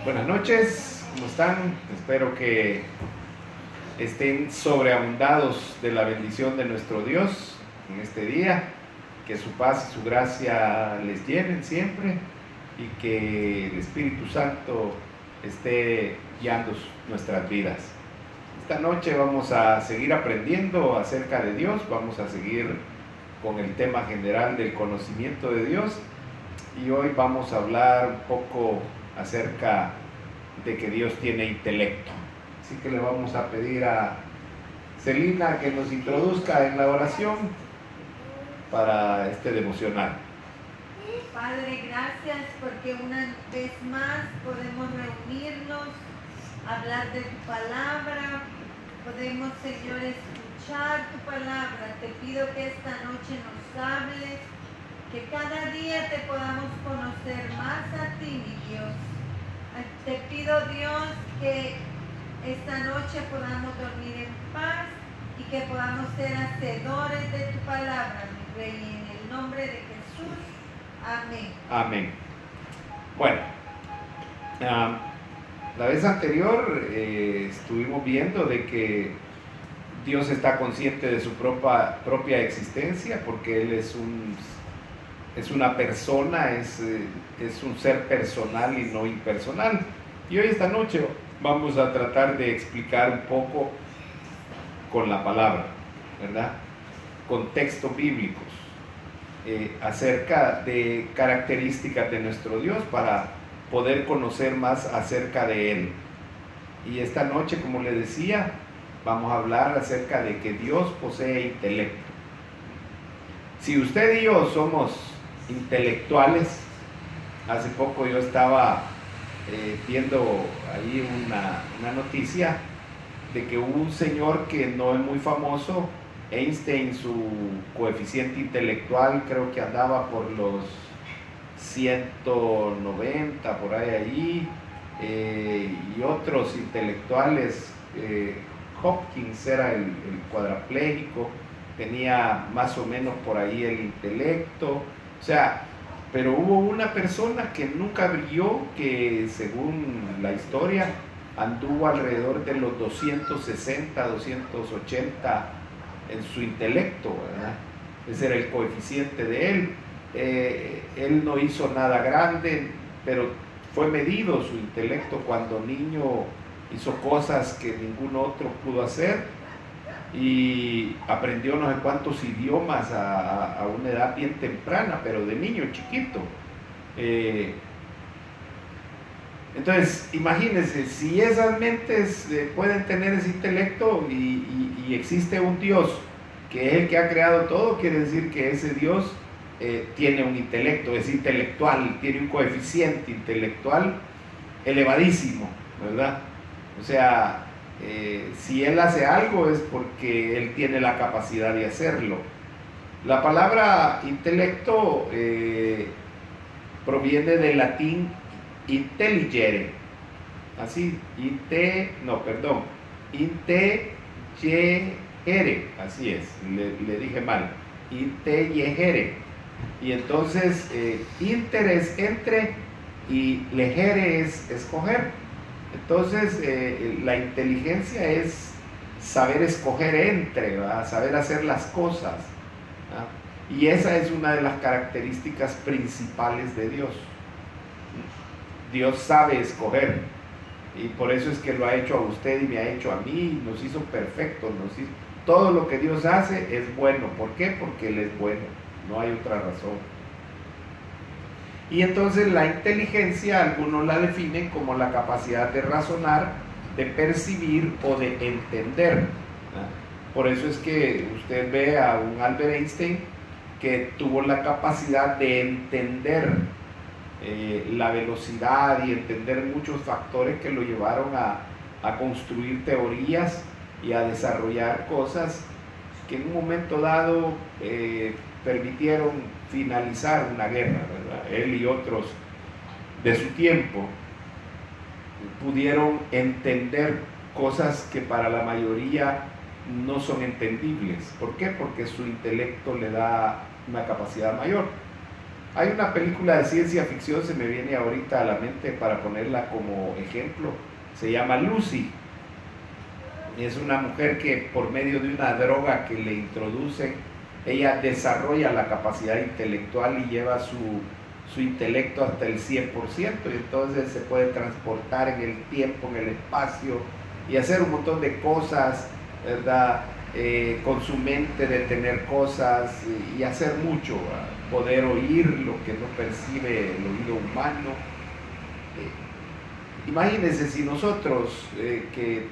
Buenas noches, ¿cómo están? Espero que estén sobreabundados de la bendición de nuestro Dios en este día, que su paz y su gracia les llenen siempre y que el Espíritu Santo esté guiando nuestras vidas. Esta noche vamos a seguir aprendiendo acerca de Dios, vamos a seguir con el tema general del conocimiento de Dios y hoy vamos a hablar un poco acerca de que Dios tiene intelecto. Así que le vamos a pedir a Celina que nos introduzca en la oración para este devocional. Padre, gracias porque una vez más podemos reunirnos, hablar de tu palabra, podemos, Señor, escuchar tu palabra. Te pido que esta noche nos hables, que cada día te podamos conocer más a ti, mi Dios. Te pido, Dios, que esta noche podamos dormir en paz y que podamos ser hacedores de tu palabra, mi Rey, en el nombre de Jesús. Amén. Amén. Bueno, la vez anterior estuvimos viendo de que Dios está consciente de su propia existencia porque Él es una persona, es un ser personal y no impersonal. Y hoy esta noche vamos a tratar de explicar un poco con la palabra, ¿verdad? Con textos bíblicos acerca de características de nuestro Dios para poder conocer más acerca de Él. Y esta noche, como le decía, vamos a hablar acerca de que Dios posee intelecto. Si usted y yo somos intelectuales, hace poco yo estaba viendo ahí una noticia de que hubo un señor que no es muy famoso, Einstein, su coeficiente intelectual creo que andaba por los 190, por ahí, y otros intelectuales, Hopkins era el cuadraplégico, tenía más o menos por ahí el intelecto, o sea, pero hubo una persona que nunca brilló, que según la historia anduvo alrededor de los 260, 280 en su intelecto, ¿verdad? Ese era el coeficiente de él. Él no hizo nada grande, pero fue medido su intelecto cuando niño, hizo cosas que ningún otro pudo hacer y aprendió no sé cuántos idiomas a una edad bien temprana, pero de niño chiquito. Entonces, imagínense, si esas mentes pueden tener ese intelecto y existe un Dios que es el que ha creado todo, quiere decir que ese Dios tiene un intelecto, es intelectual, tiene un coeficiente intelectual elevadísimo, ¿verdad? O sea, si Él hace algo es porque Él tiene la capacidad de hacerlo. La palabra intelecto proviene del latín intelligere, así, intelligere, así es, le dije mal, intelligere, y entonces inter es entre y legere es escoger. Entonces la inteligencia es saber escoger entre, ¿verdad? Saber hacer las cosas, ¿verdad? Y esa es una de las características principales de Dios. Dios sabe escoger y por eso es que lo ha hecho a usted y me ha hecho a mí, nos hizo perfectos, todo lo que Dios hace es bueno. ¿Por qué? Porque Él es bueno, no hay otra razón. Y entonces la inteligencia, algunos la definen como la capacidad de razonar, de percibir o de entender, ¿verdad? Por eso es que usted ve a un Albert Einstein que tuvo la capacidad de entender la velocidad y entender muchos factores que lo llevaron a construir teorías y a desarrollar cosas que en un momento dado permitieron finalizar una guerra, ¿verdad? Él y otros de su tiempo pudieron entender cosas que para la mayoría no son entendibles. ¿Por qué? Porque su intelecto le da una capacidad mayor. Hay una película de ciencia ficción, se me viene ahorita a la mente para ponerla como ejemplo, se llama Lucy. Es una mujer que por medio de una droga que le introducen, ella desarrolla la capacidad intelectual y lleva su intelecto hasta el 100%, y entonces se puede transportar en el tiempo, en el espacio, y hacer un montón de cosas, ¿verdad? Con su mente, detener cosas y hacer mucho, ¿verdad? Poder oír lo que no percibe el oído humano. Imagínense si nosotros, que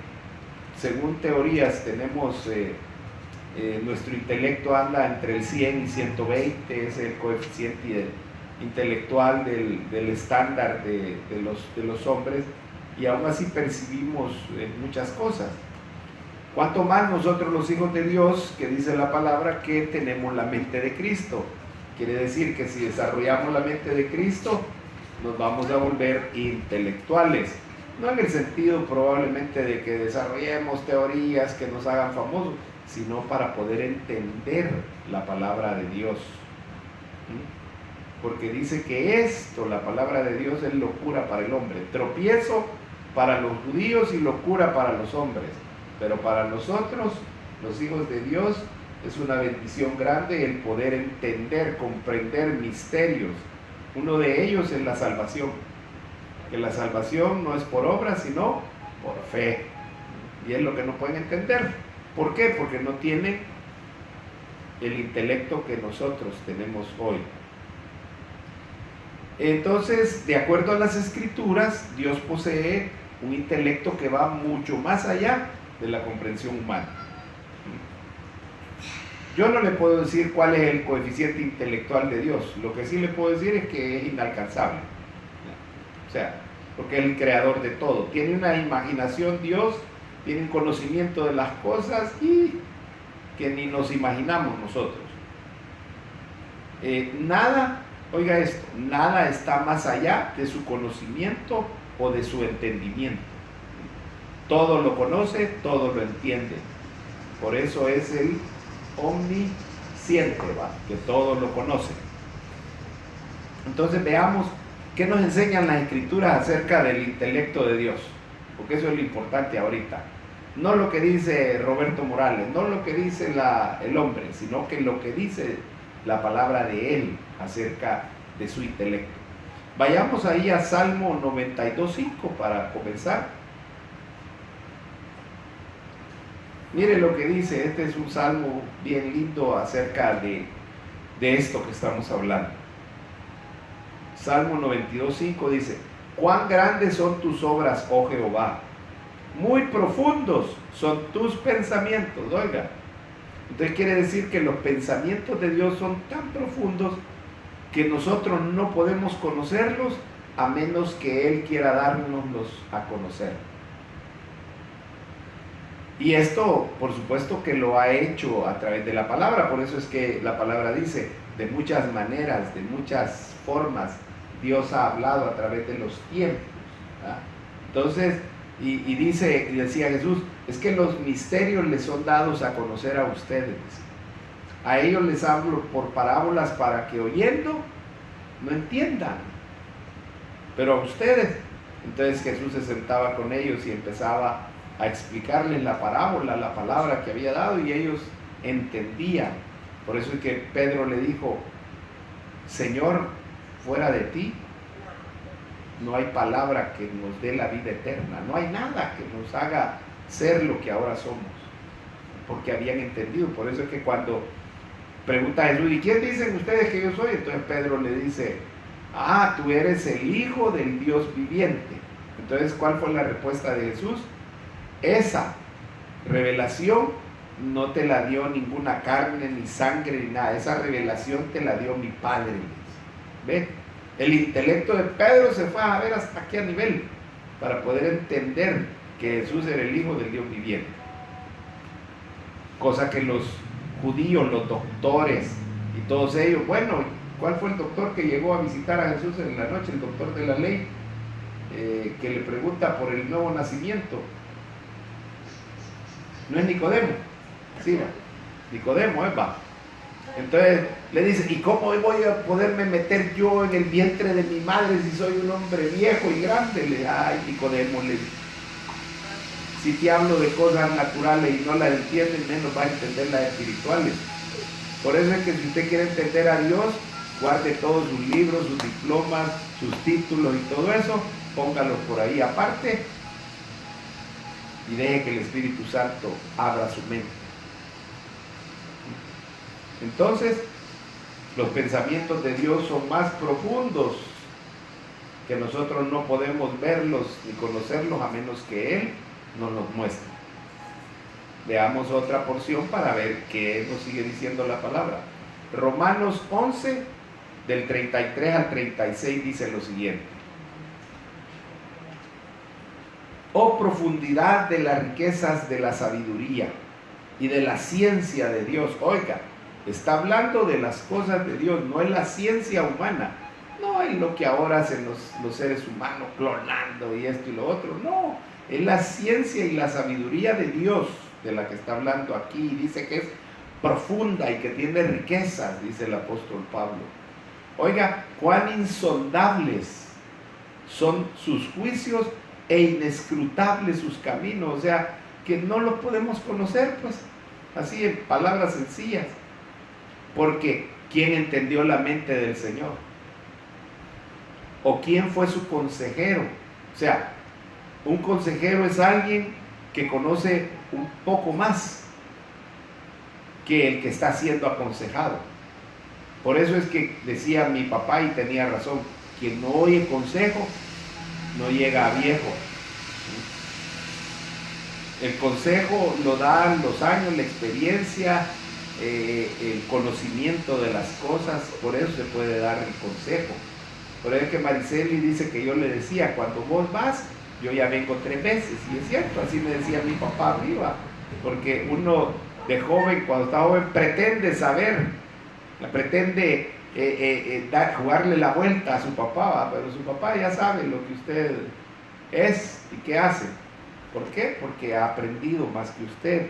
según teorías tenemos, nuestro intelecto anda entre el 100 y 120, es el coeficiente intelectual del estándar de los hombres, y aún así percibimos muchas cosas. Cuanto más nosotros los hijos de Dios, que dice la palabra que tenemos la mente de Cristo. Quiere decir que si desarrollamos la mente de Cristo, nos vamos a volver intelectuales. No en el sentido probablemente de que desarrollemos teorías que nos hagan famosos, sino para poder entender la palabra de Dios. Porque dice que esto, la palabra de Dios, es locura para el hombre, tropiezo para los judíos y locura para los hombres. Pero para nosotros, los hijos de Dios, es una bendición grande el poder entender, comprender misterios. Uno de ellos es la salvación. Que la salvación no es por obra, sino por fe. Y es lo que no pueden entender. ¿Por qué? Porque no tienen el intelecto que nosotros tenemos hoy. Entonces, de acuerdo a las Escrituras, Dios posee un intelecto que va mucho más allá de la comprensión humana. Yo no le puedo decir cuál es el coeficiente intelectual de Dios. Lo que sí le puedo decir es que es inalcanzable. O sea, porque es el creador de todo. Tiene una imaginación Dios, tiene un conocimiento de las cosas y que ni nos imaginamos nosotros. Nada, oiga esto, nada está más allá de su conocimiento o de su entendimiento. Todo lo conoce, todo lo entiende. Por eso es el omnisciente, ¿va? Que todo lo conoce. Entonces veamos qué nos enseñan las Escrituras acerca del intelecto de Dios, porque eso es lo importante ahorita. No lo que dice Roberto Morales, no lo que dice el hombre, sino que lo que dice la palabra de él acerca de su intelecto. Vayamos ahí a Salmo 92:5 para comenzar. Mire lo que dice, este es un salmo bien lindo acerca de esto que estamos hablando. Salmo 92:5 dice: cuán grandes son tus obras, oh Jehová, muy profundos son tus pensamientos. Oiga, entonces quiere decir que los pensamientos de Dios son tan profundos que nosotros no podemos conocerlos a menos que Él quiera dárnoslos a conocer. Y esto, por supuesto, que lo ha hecho a través de la palabra. Por eso es que la palabra dice, de muchas maneras, de muchas formas, Dios ha hablado a través de los tiempos, ¿verdad? Entonces, y decía Jesús, es que los misterios les son dados a conocer a ustedes. A ellos les hablo por parábolas para que oyendo no entiendan. Pero a ustedes, entonces Jesús se sentaba con ellos y empezaba a explicarles la parábola, la palabra que había dado, y ellos entendían. Por eso es que Pedro le dijo: Señor, fuera de ti no hay palabra que nos dé la vida eterna, no hay nada que nos haga ser lo que ahora somos, porque habían entendido. Por eso es que cuando pregunta a Jesús: ¿y quién dicen ustedes que yo soy? Entonces Pedro le dice: tú eres el Hijo del Dios viviente. Entonces, ¿cuál fue la respuesta de Jesús? Esa revelación no te la dio ninguna carne, ni sangre, ni nada. Esa revelación te la dio mi Padre. ¿Ve? El intelecto de Pedro se fue a ver hasta aquí a nivel, para poder entender que Jesús era el Hijo del Dios viviente. Cosa que los judíos, los doctores y todos ellos, bueno, ¿cuál fue el doctor que llegó a visitar a Jesús en la noche? El doctor de la ley, que le pregunta por el nuevo nacimiento. No es Nicodemo, sí, Nicodemo, va. Entonces le dice, ¿y cómo voy a poderme meter yo en el vientre de mi madre si soy un hombre viejo y grande? Ay, Nicodemo, le dice, si te hablo de cosas naturales y no las entiendes, menos vas a entender las espirituales. Por eso es que si usted quiere entender a Dios, guarde todos sus libros, sus diplomas, sus títulos y todo eso, póngalos por ahí aparte y deje que el Espíritu Santo abra su mente. Entonces, los pensamientos de Dios son más profundos, que nosotros no podemos verlos ni conocerlos a menos que Él nos los muestre. Veamos otra porción para ver qué nos sigue diciendo la palabra. Romanos 11, del 33 al 36 dice lo siguiente: oh profundidad de las riquezas de la sabiduría y de la ciencia de Dios. Oiga, está hablando de las cosas de Dios, no es la ciencia humana, no es lo que ahora hacen los seres humanos clonando y esto y lo otro, no, es la ciencia y la sabiduría de Dios de la que está hablando aquí. Dice que es profunda y que tiene riquezas, dice el apóstol Pablo. Oiga, cuán insondables son sus juicios e inescrutables sus caminos, o sea, que no los podemos conocer, pues, así en palabras sencillas. Porque ¿quién entendió la mente del Señor? ¿O quién fue su consejero? O sea, un consejero es alguien que conoce un poco más que el que está siendo aconsejado. Por eso es que decía mi papá, y tenía razón, quien no oye consejo no llega a viejo. El consejo lo dan los años, la experiencia, el conocimiento de las cosas. Por eso se puede dar el consejo. Por eso es que Mariceli dice que yo le decía, cuando vos vas, yo ya vengo 3 veces. Y es cierto, así me decía mi papá arriba. Porque uno de joven, cuando está joven, pretende saber, pretende jugarle la vuelta a su papá, pero su papá ya sabe lo que usted es y qué hace. ¿Por qué? Porque ha aprendido más que usted,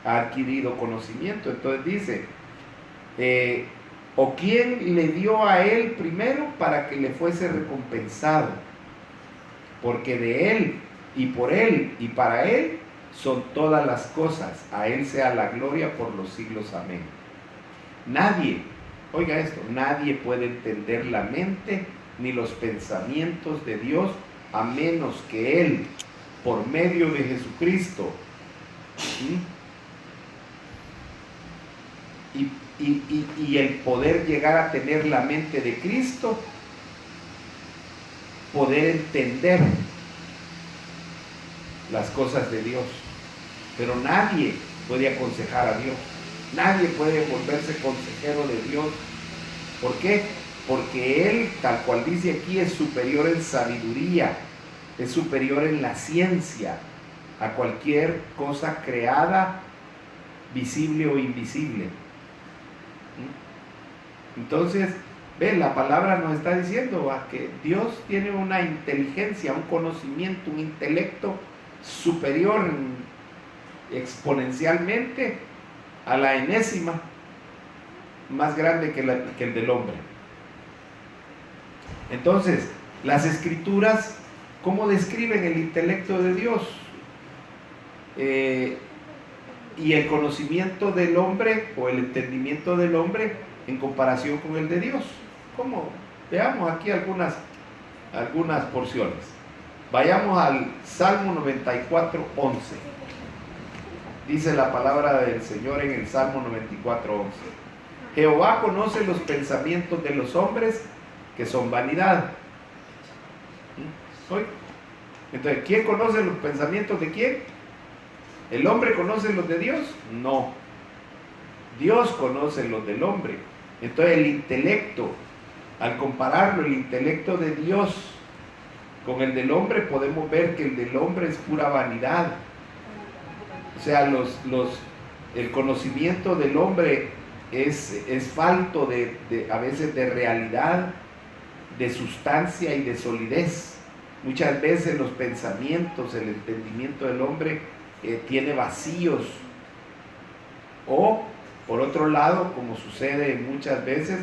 ha adquirido conocimiento. Entonces dice, ¿o quién le dio a él primero para que le fuese recompensado? Porque de él y por él y para él son todas las cosas, a él sea la gloria por los siglos. Amén. Nadie, oiga esto, nadie puede entender la mente ni los pensamientos de Dios a menos que él, por medio de Jesucristo, y el poder llegar a tener la mente de Cristo, poder entender las cosas de Dios. Pero nadie puede aconsejar a Dios, nadie puede volverse consejero de Dios. ¿Por qué? Porque Él, tal cual dice aquí, es superior en sabiduría, es superior en la ciencia a cualquier cosa creada, visible o invisible. Entonces, ve, la palabra nos está diciendo que Dios tiene una inteligencia, un conocimiento, un intelecto superior exponencialmente a la enésima, más grande que el del hombre. Entonces, las escrituras, ¿cómo describen el intelecto de Dios? Y el conocimiento del hombre o el entendimiento del hombre en comparación con el de Dios. ¿Cómo? Veamos aquí algunas porciones. Vayamos al Salmo 94, 11. Dice la palabra del Señor en el Salmo 94, 11. Jehová conoce los pensamientos de los hombres, que son vanidad. Entonces, ¿quién conoce los pensamientos de quién? ¿El hombre conoce los de Dios? No. Dios conoce los del hombre. Entonces el intelecto, al compararlo, el intelecto de Dios con el del hombre, podemos ver que el del hombre es pura vanidad. O sea, el conocimiento del hombre es falto a veces de realidad, de sustancia y de solidez. Muchas veces los pensamientos, el entendimiento del hombre tiene vacíos, o Por otro lado, como sucede muchas veces,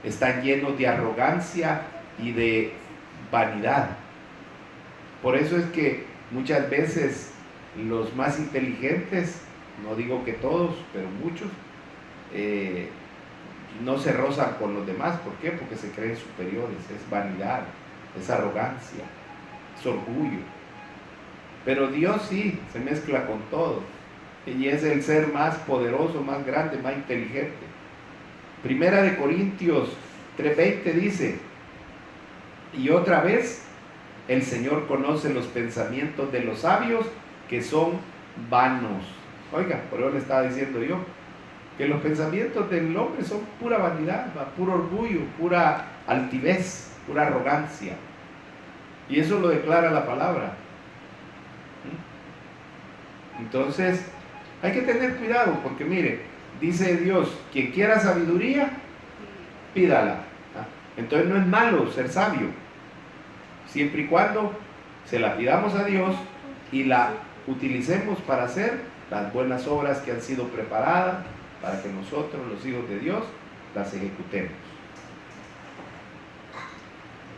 están llenos de arrogancia y de vanidad. Por eso es que muchas veces los más inteligentes, no digo que todos, pero muchos, no se rozan con los demás. ¿Por qué? Porque se creen superiores. Es vanidad, es arrogancia, es orgullo. Pero Dios sí se mezcla con todo, y es el ser más poderoso, más grande, más inteligente. Primera de Corintios 3:20 dice: y otra vez el Señor conoce los pensamientos de los sabios, que son vanos. Oiga, por eso le estaba diciendo yo que los pensamientos del hombre son pura vanidad, puro orgullo, pura altivez, pura arrogancia. Y eso lo declara la palabra. Entonces hay que tener cuidado, porque mire, dice Dios: quien quiera sabiduría, pídala. Entonces no es malo ser sabio, siempre y cuando se la pidamos a Dios y la utilicemos para hacer las buenas obras que han sido preparadas para que nosotros, los hijos de Dios, las ejecutemos.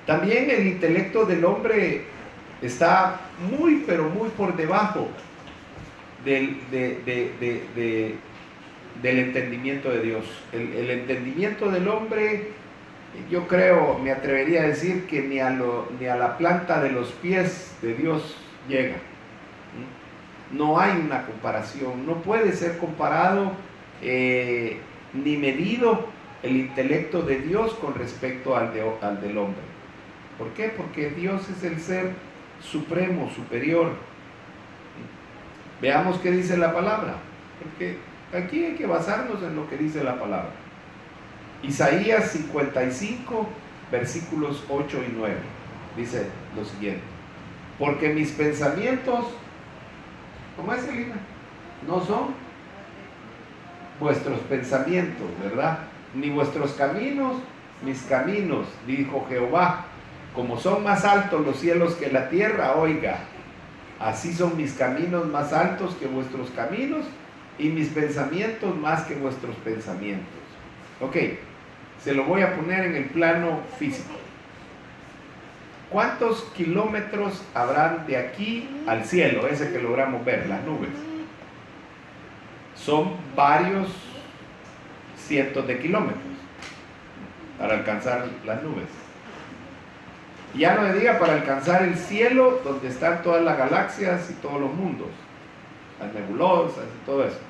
También el intelecto del hombre está muy, pero muy por debajo del entendimiento de Dios. El entendimiento del hombre, yo creo, me atrevería a decir que ni a la planta de los pies de Dios llega. No hay una comparación, no puede ser comparado ni medido el intelecto de Dios con respecto al del hombre. ¿Por qué? Porque Dios es el ser supremo, superior. Veamos qué dice la palabra, porque aquí hay que basarnos en lo que dice la palabra. Isaías 55, versículos 8 y 9, dice lo siguiente: porque mis pensamientos, ¿cómo es, Elina? No son vuestros pensamientos, ¿verdad? Ni vuestros caminos, mis caminos, dijo Jehová. Como son más altos los cielos que la tierra, oiga, así son mis caminos más altos que vuestros caminos, y mis pensamientos más que vuestros pensamientos. Ok, se lo voy a poner en el plano físico. ¿Cuántos kilómetros habrán de aquí al cielo, ese que logramos ver, las nubes? Son varios cientos de kilómetros para alcanzar las nubes. Ya no me diga para alcanzar el cielo, donde están todas las galaxias y todos los mundos, las nebulosas y todo eso.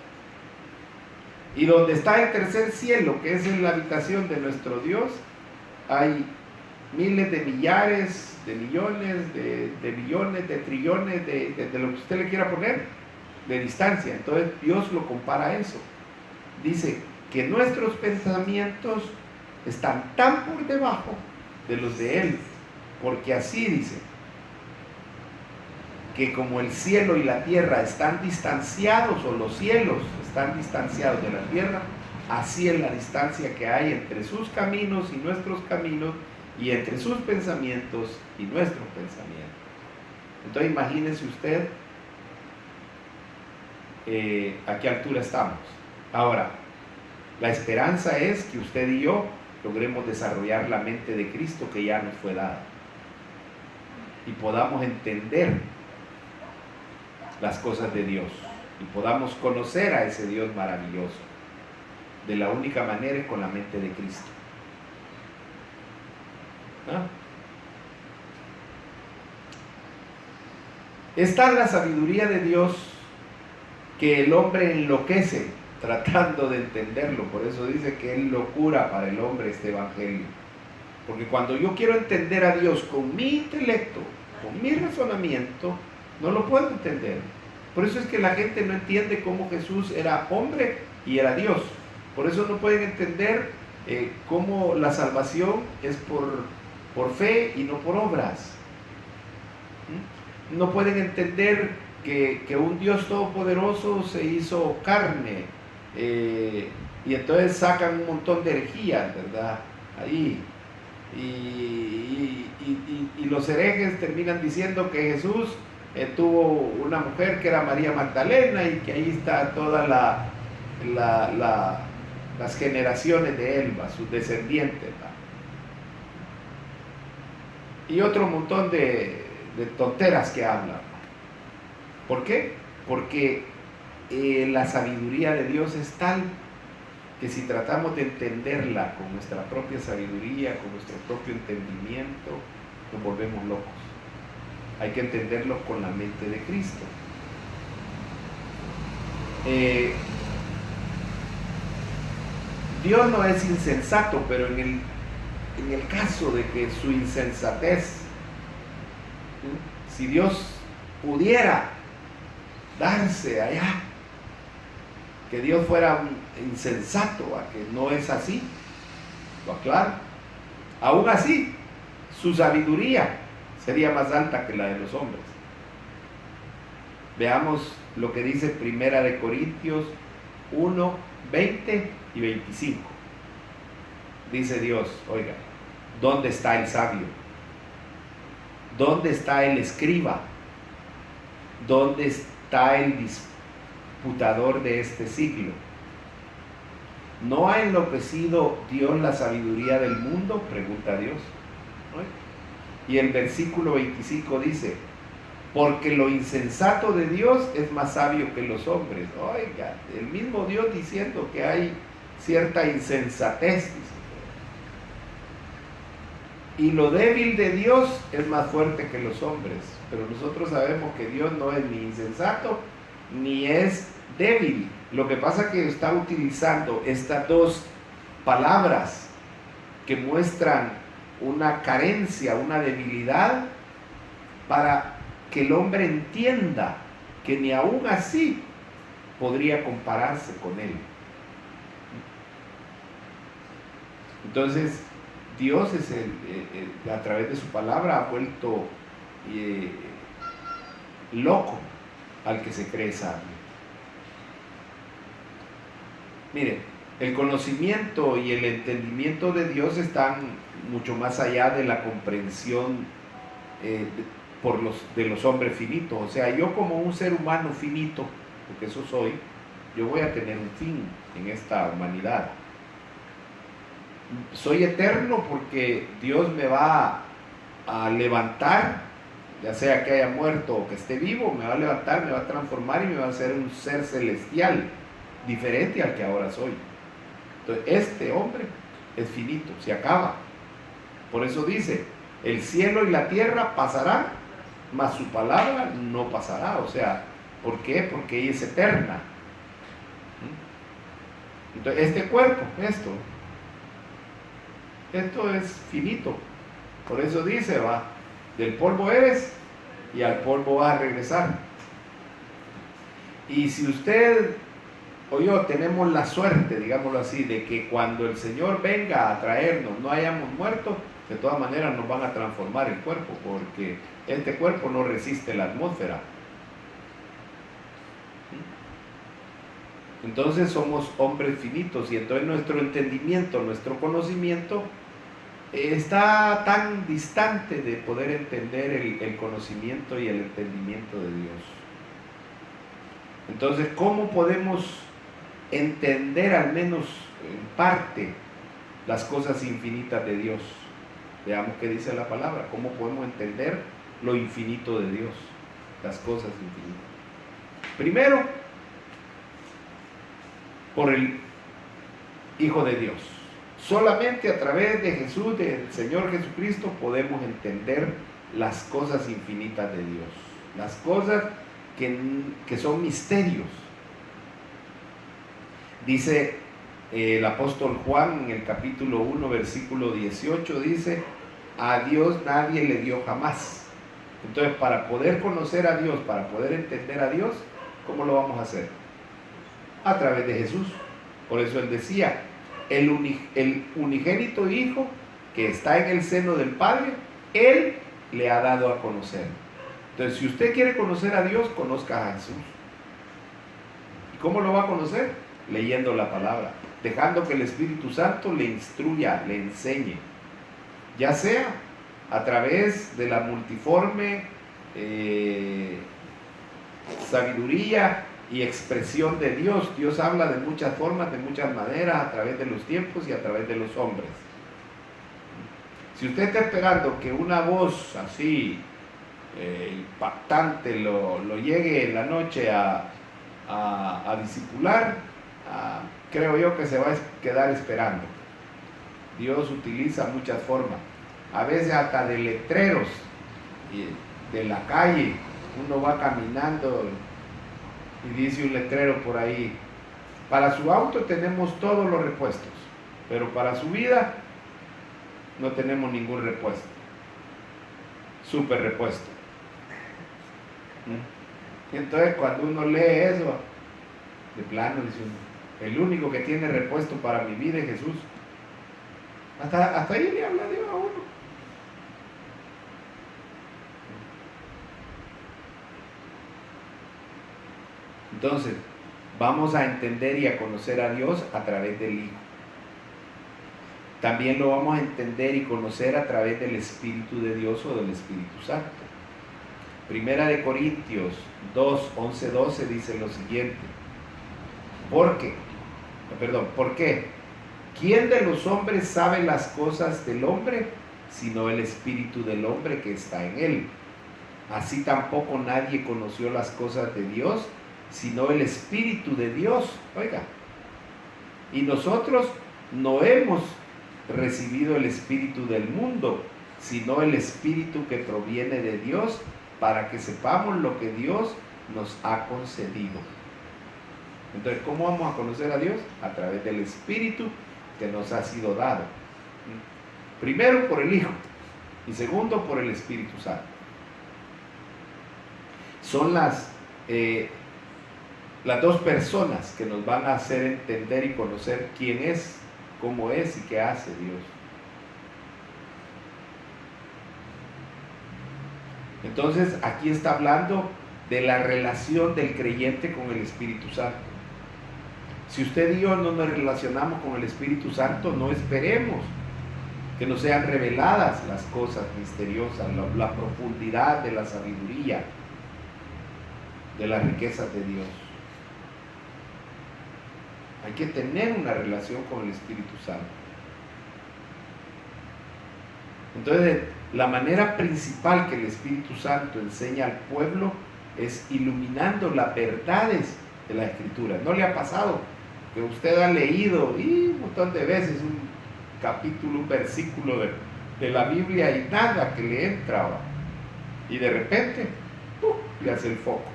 Y donde está el tercer cielo, que es en la habitación de nuestro Dios, hay miles de millares, de millones, de billones, de trillones, de lo que usted le quiera poner, de distancia. Entonces Dios lo compara a eso. Dice que nuestros pensamientos están tan por debajo de los de Él, porque así dice, que como el cielo y la tierra están distanciados, o los cielos están distanciados de la tierra, así es la distancia que hay entre sus caminos y nuestros caminos, y entre sus pensamientos y nuestros pensamientos. Entonces imagínese usted a qué altura estamos. Ahora, la esperanza es que usted y yo logremos desarrollar la mente de Cristo que ya nos fue dada, y podamos entender las cosas de Dios, y podamos conocer a ese Dios maravilloso. De la única manera es con la mente de Cristo. ¿Ah? Está la sabiduría de Dios, que el hombre enloquece tratando de entenderlo. Por eso dice que es locura para el hombre este evangelio. Porque cuando yo quiero entender a Dios con mi intelecto, con mi razonamiento, no lo puedo entender. Por eso es que la gente no entiende cómo Jesús era hombre y era Dios. Por eso no pueden entender cómo la salvación es por fe y no por obras. No pueden entender que un Dios todopoderoso se hizo carne, y entonces sacan un montón de herejías, ¿verdad? Ahí. Y los herejes terminan diciendo que Jesús tuvo una mujer que era María Magdalena, y que ahí está toda las generaciones de él, sus descendientes, ¿va? Y otro montón de tonteras que hablan. ¿Por qué? Porque la sabiduría de Dios es tal que si tratamos de entenderla con nuestra propia sabiduría, con nuestro propio entendimiento, nos volvemos locos. Hay que entenderlo con la mente de Cristo. Dios no es insensato, pero en el caso de que su insensatez, si Dios pudiera darse allá, que Dios fuera un insensato, a que no es así, lo aclaro. Aún así, su sabiduría sería más alta que la de los hombres. Veamos lo que dice Primera de Corintios 1, 20 y 25. Dice Dios, oiga, ¿dónde está el sabio? ¿Dónde está el escriba? ¿Dónde está el disputador de este siglo? ¿No ha enloquecido Dios la sabiduría del mundo? Pregunta Dios. Y el versículo 25 dice, porque lo insensato de Dios es más sabio que los hombres. Oiga, el mismo Dios diciendo que hay cierta insensatez, dice. Y lo débil de Dios es más fuerte que los hombres. Pero nosotros sabemos que Dios no es ni insensato ni es débil. Lo que pasa es que está utilizando estas dos palabras que muestran una carencia, una debilidad, para que el hombre entienda que ni aún así podría compararse con él. Entonces, Dios es a través de su palabra ha vuelto loco al que se cree sabio. Miren, el conocimiento y el entendimiento de Dios están mucho más allá de la comprensión de los hombres finitos. O sea, yo como un ser humano finito, porque eso soy, yo voy a tener un fin en esta humanidad. Soy eterno porque Dios me va a levantar, ya sea que haya muerto o que esté vivo, me va a levantar, me va a transformar y me va a hacer un ser celestial, diferente al que ahora soy. Entonces, este hombre es finito, se acaba. Por eso dice, el cielo y la tierra pasarán, mas su palabra no pasará. O sea, ¿por qué? Porque ella es eterna. Entonces, este cuerpo, esto es finito. Por eso dice, del polvo eres y al polvo vas a regresar. Y si usted o yo tenemos la suerte, digámoslo así, de que cuando el Señor venga a traernos no hayamos muerto, de todas maneras nos van a transformar el cuerpo, porque este cuerpo no resiste la atmósfera. Entonces somos hombres finitos y entonces nuestro entendimiento, nuestro conocimiento está tan distante de poder entender el conocimiento y el entendimiento de Dios. Entonces, ¿cómo podemos entender al menos en parte las cosas infinitas de Dios? Veamos qué dice la palabra. ¿Cómo podemos entender lo infinito de Dios? Las cosas infinitas. Primero, por el Hijo de Dios. Solamente a través de Jesús, del Señor Jesucristo, podemos entender las cosas infinitas de Dios. Las cosas que son misterios. Dice el apóstol Juan en el capítulo 1, versículo 18, dice, a Dios nadie le dio jamás. Entonces, para poder conocer a Dios, para poder entender a Dios, ¿cómo lo vamos a hacer? A través de Jesús. Por eso él decía, el unigénito Hijo que está en el seno del Padre, Él le ha dado a conocer. Entonces, si usted quiere conocer a Dios, conozca a Jesús. ¿Y cómo lo va a conocer? Leyendo la palabra, dejando que el Espíritu Santo le instruya, le enseñe, ya sea a través de la multiforme sabiduría y expresión de Dios. Dios habla de muchas formas, de muchas maneras, a través de los tiempos y a través de los hombres. Si usted está esperando que una voz así impactante lo llegue en la noche a discipular, creo yo que se va a quedar esperando. Dios utiliza muchas formas, a veces hasta de letreros de la calle. Uno va caminando y dice un letrero por ahí: para su auto tenemos todos los repuestos, pero para su vida no tenemos ningún repuesto. Super repuesto. Y entonces cuando uno lee eso, de plano dice uno: el único que tiene repuesto para mi vida es Jesús. Hasta ahí le habla Dios a uno. Entonces, vamos a entender y a conocer a Dios a través del Hijo. También lo vamos a entender y conocer a través del Espíritu de Dios o del Espíritu Santo. Primera de Corintios 2, 11, 12 dice lo siguiente: ¿por qué? ¿Quién de los hombres sabe las cosas del hombre, sino el espíritu del hombre que está en él? Así tampoco nadie conoció las cosas de Dios, sino el espíritu de Dios. Oiga, y nosotros no hemos recibido el espíritu del mundo, sino el espíritu que proviene de Dios, para que sepamos lo que Dios nos ha concedido. Entonces, ¿cómo vamos a conocer a Dios? A través del espíritu que nos ha sido dado. Primero por el Hijo y segundo por el Espíritu Santo. Son las dos personas que nos van a hacer entender y conocer quién es, cómo es y qué hace Dios. Entonces, aquí está hablando de la relación del creyente con el Espíritu Santo. Si usted y yo no nos relacionamos con el Espíritu Santo, no esperemos que nos sean reveladas las cosas misteriosas, la profundidad de la sabiduría, de las riquezas de Dios. Hay que tener una relación con el Espíritu Santo. Entonces, la manera principal que el Espíritu Santo enseña al pueblo es iluminando las verdades de la Escritura. ¿No le ha pasado que usted ha leído un montón de veces un capítulo, un versículo de la Biblia y nada que le entra? Y de repente, le hace el foco.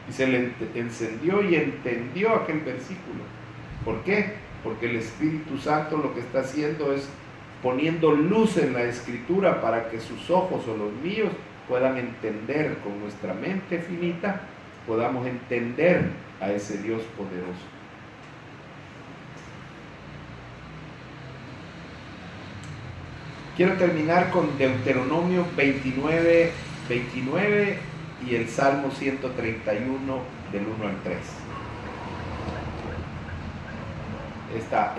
Y se le encendió y entendió aquel versículo. ¿Por qué? Porque el Espíritu Santo lo que está haciendo es poniendo luz en la Escritura para que sus ojos o los míos puedan entender con nuestra mente finita, podamos entender a ese Dios poderoso. Quiero terminar con Deuteronomio 29 y el Salmo 131 del 1 al 3.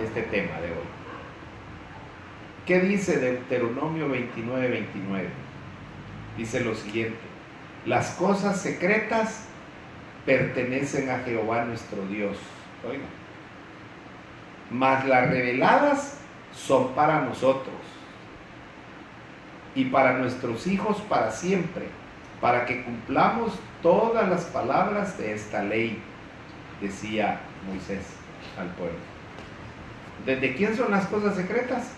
Este tema de hoy. ¿Qué dice Deuteronomio 29? Dice lo siguiente: las cosas secretas pertenecen a Jehová nuestro Dios. Oiga. Mas las reveladas son para nosotros y para nuestros hijos para siempre, para que cumplamos todas las palabras de esta ley, decía Moisés al pueblo. ¿Desde quién son las cosas secretas?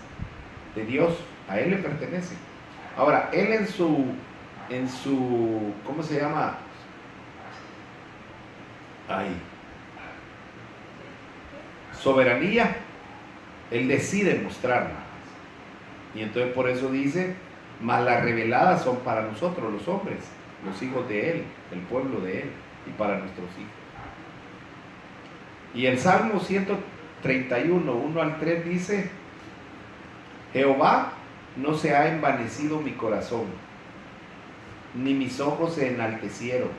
De Dios, a Él le pertenece. Ahora, Él en su ¿cómo se llama? Soberanía, Él decide mostrarla. Y entonces por eso dice: mas las reveladas son para nosotros los hombres, los hijos de Él, el pueblo de Él, y para nuestros hijos. Y el Salmo 131, 1 al 3 dice: Jehová, no se ha envanecido mi corazón, ni mis ojos se enaltecieron,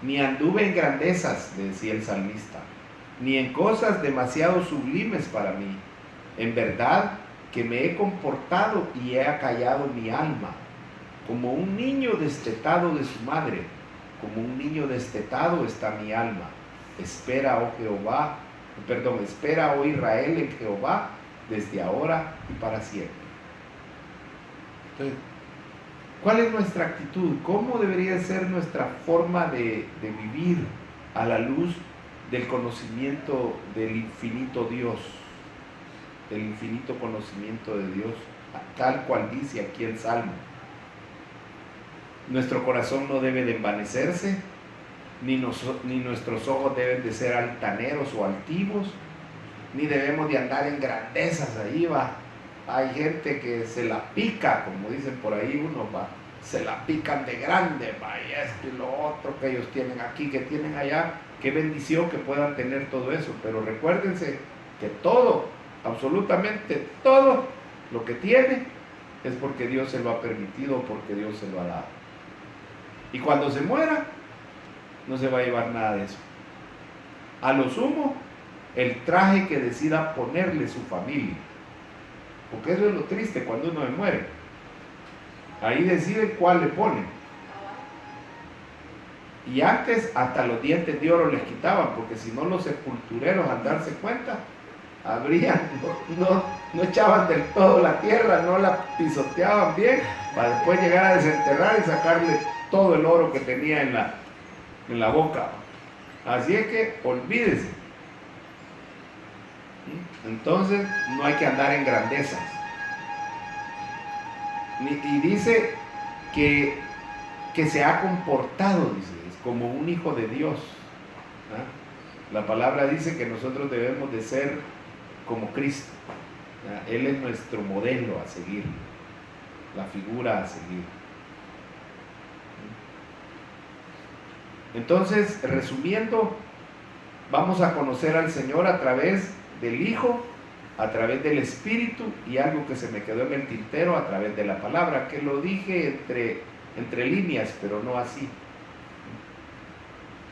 ni anduve en grandezas, decía el salmista, ni en cosas demasiado sublimes para mí. En verdad que me he comportado y he acallado mi alma, como un niño destetado de su madre, como un niño destetado está mi alma. Espera, oh Jehová, espera, oh Israel, en Jehová, desde ahora y para siempre. Entonces, ¿cuál es nuestra actitud? ¿Cómo debería ser nuestra forma de vivir a la luz del conocimiento del infinito Dios, del infinito conocimiento de Dios, tal cual dice aquí el Salmo? Nuestro corazón no debe de envanecerse, ni nuestros ojos deben de ser altaneros o altivos, ni debemos de andar en grandezas. Ahí va, hay gente que se la pica, como dicen por ahí uno, va, se la pican de grande, va, y esto y lo otro que ellos tienen aquí, que tienen allá. Qué bendición que puedan tener todo eso, pero recuérdense que todo, absolutamente todo lo que tiene es porque Dios se lo ha permitido, porque Dios se lo ha dado. Y cuando se muera, no se va a llevar nada de eso. A lo sumo, el traje que decida ponerle su familia, porque eso es lo triste cuando uno se muere. Ahí deciden cuál le ponen. Y antes hasta los dientes de oro les quitaban, porque si no los sepultureros, al darse cuenta, no echaban del todo la tierra, no la pisoteaban bien, para después llegar a desenterrar y sacarle todo el oro que tenía en la boca. Así es que olvídese. Entonces no hay que andar en grandezas. Y dice que se ha comportado, dice, como un hijo de Dios. La palabra dice que nosotros debemos de ser como Cristo. Él es nuestro modelo a seguir, la figura a seguir. Entonces, resumiendo, vamos a conocer al Señor a través del Hijo, a través del Espíritu, y algo que se me quedó en el tintero, a través de la palabra, que lo dije entre líneas, pero no así.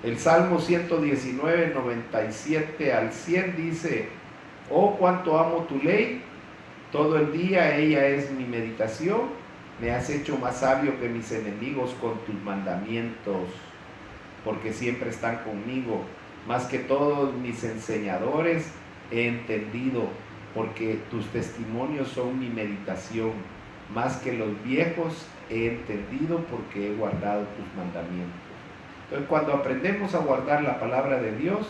El Salmo 119, 97 al 100 dice: oh, cuánto amo tu ley, todo el día ella es mi meditación, me has hecho más sabio que mis enemigos con tus mandamientos, porque siempre están conmigo, más que todos mis enseñadores he entendido, porque tus testimonios son mi meditación, más que los viejos he entendido, porque he guardado tus mandamientos. Entonces, cuando aprendemos a guardar la palabra de Dios,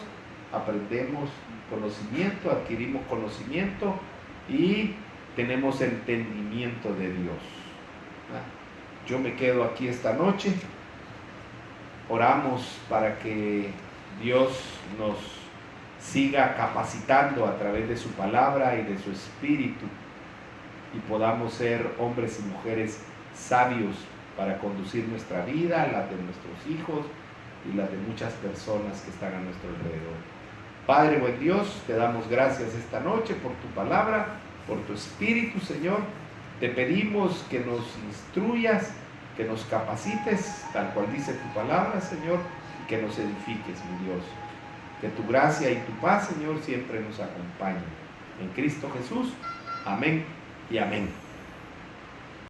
aprendemos conocimiento, adquirimos conocimiento y tenemos entendimiento de Dios. Yo me quedo aquí esta noche. Oramos para que Dios nos siga capacitando a través de su palabra y de su espíritu, y podamos ser hombres y mujeres sabios para conducir nuestra vida, la de nuestros hijos y la de muchas personas que están a nuestro alrededor. Padre buen Dios, te damos gracias esta noche por tu palabra, por tu espíritu, Señor. Te pedimos que nos instruyas, que nos capacites, tal cual dice tu palabra, Señor, y que nos edifiques, mi Dios. Que tu gracia y tu paz, Señor, siempre nos acompañen. En Cristo Jesús. Amén y amén.